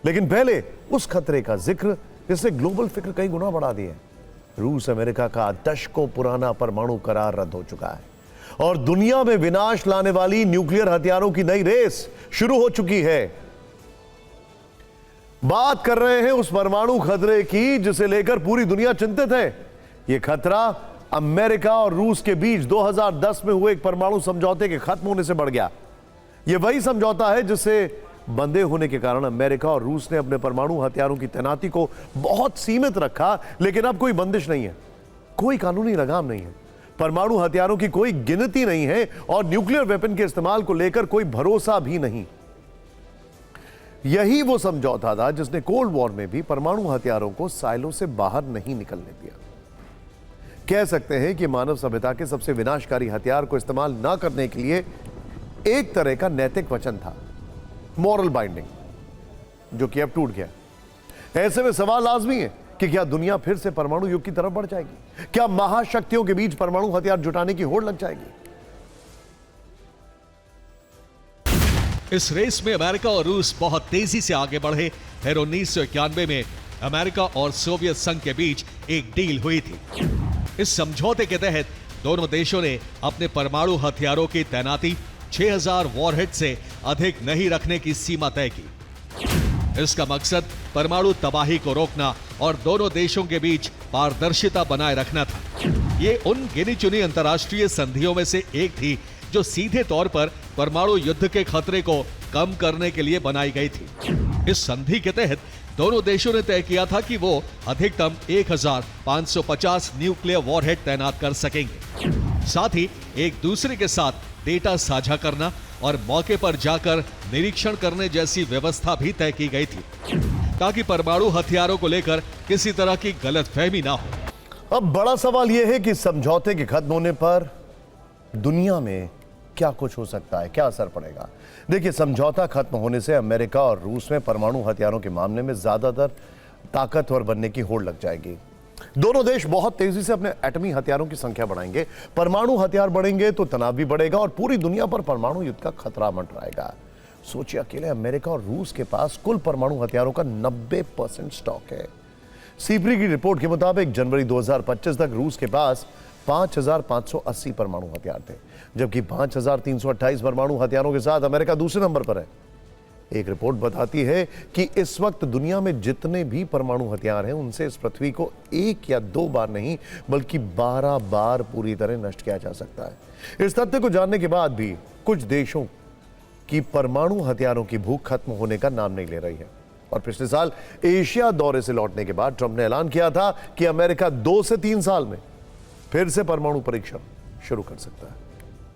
लेकिन पहले उस खतरे का जिक्र जिसने ग्लोबल फिक्र कई गुना बढ़ा दी है। रूस अमेरिका का दशकों पुराना परमाणु करार रद्द हो चुका है और दुनिया में विनाश लाने वाली न्यूक्लियर हथियारों की नई रेस शुरू हो चुकी है। बात कर रहे हैं उस परमाणु खतरे की जिसे लेकर पूरी दुनिया चिंतित है। यह खतरा अमेरिका और रूस के बीच 2010 में हुए एक परमाणु समझौते के खत्म होने से बढ़ गया। यह वही समझौता है जिससे बंधे होने के कारण अमेरिका और रूस ने अपने परमाणु हथियारों की तैनाती को बहुत सीमित रखा, लेकिन अब कोई बंदिश नहीं है, कोई कानूनी लगाम नहीं है, परमाणु हथियारों की कोई गिनती नहीं है और न्यूक्लियर वेपन के इस्तेमाल को लेकर कोई भरोसा भी नहीं। यही वो समझौता था जिसने कोल्ड वॉर में भी परमाणु हथियारों को साइलों से बाहर नहीं निकलने दिया। कह सकते हैं कि मानव सभ्यता के सबसे विनाशकारी हथियार को इस्तेमाल न करने के लिए एक तरह का नैतिक वचन था, मॉरल बाइंडिंग, जो कि अब टूट गया। ऐसे में सवाल लाजमी है कि क्या दुनिया फिर से परमाणु युग की तरफ बढ़ जाएगी? क्या महाशक्तियों के बीच परमाणु हथियार जुटाने की होड़ लग जाएगी? इस रेस में अमेरिका और रूस बहुत तेजी से आगे बढ़े। फिर 1991 में अमेरिका और सोवियत संघ के बीच एक डील हुई थी। इस समझौते के तहत दोनों देशों ने अपने परमाणु हथियारों की तैनाती 6000 वॉरहेड से अधिक नहीं रखने की सीमा तय की। इसका मकसद परमाणु तबाही को रोकना और दोनों देशों के बीच पारदर्शिता बनाए रखना था। ये उन गिनी चुनी अंतर्राष्ट्रीय संधियों में से एक थी जो सीधे तौर पर परमाणु युद्ध के खतरे को कम करने के लिए बनाई गई थी। इस संधि के तहत दोनों देशों ने तय किया था कि वो अधिकतम 1550 न्यूक्लियर वॉरहेड तैनात कर सकेंगे। साथ ही एक दूसरे के साथ डेटा साझा करना और मौके पर जाकर निरीक्षण करने जैसी व्यवस्था भी तय की गई थी ताकि परमाणु हथियारों को लेकर किसी तरह की गलतफहमी ना हो। अब बड़ा सवाल यह है कि समझौते के खत्म होने पर दुनिया में क्या कुछ हो सकता है, क्या असर पड़ेगा। देखिए, समझौता खत्म होने से अमेरिका और रूस में परमाणु हथियारों के मामले में ज्यादातर ताकतवर बनने की होड़ लग जाएगी। दोनों देश बहुत तेजी से अपने एटमी हथियारों की संख्या बढ़ाएंगे। परमाणु हथियार बढ़ेंगे तो तनाव भी बढ़ेगा और पूरी दुनिया पर परमाणु युद्ध का खतरा मंडराएगा। सोचिए, अकेले अमेरिका और रूस के पास कुल परमाणु हथियारों का 90% स्टॉक है। सीप्री की रिपोर्ट के मुताबिक जनवरी 2025 तक रूस के पास 5580 परमाणु हथियार थे, जबकि 5328 परमाणु हथियारों के साथ अमेरिका दूसरे नंबर पर है। एक रिपोर्ट बताती है कि इस वक्त दुनिया में जितने भी परमाणु हथियार हैं उनसे इस पृथ्वी को 1 या 2 बार नहीं बल्कि 12 बार पूरी तरह नष्ट किया जा सकता है। इस तथ्य को जानने के बाद भी कुछ देशों की परमाणु हथियारों की भूख खत्म होने का नाम नहीं ले रही है और पिछले साल एशिया दौरे से लौटने के बाद ट्रंप ने ऐलान किया था कि अमेरिका 2 से 3 साल में फिर से परमाणु परीक्षण शुरू कर सकता है।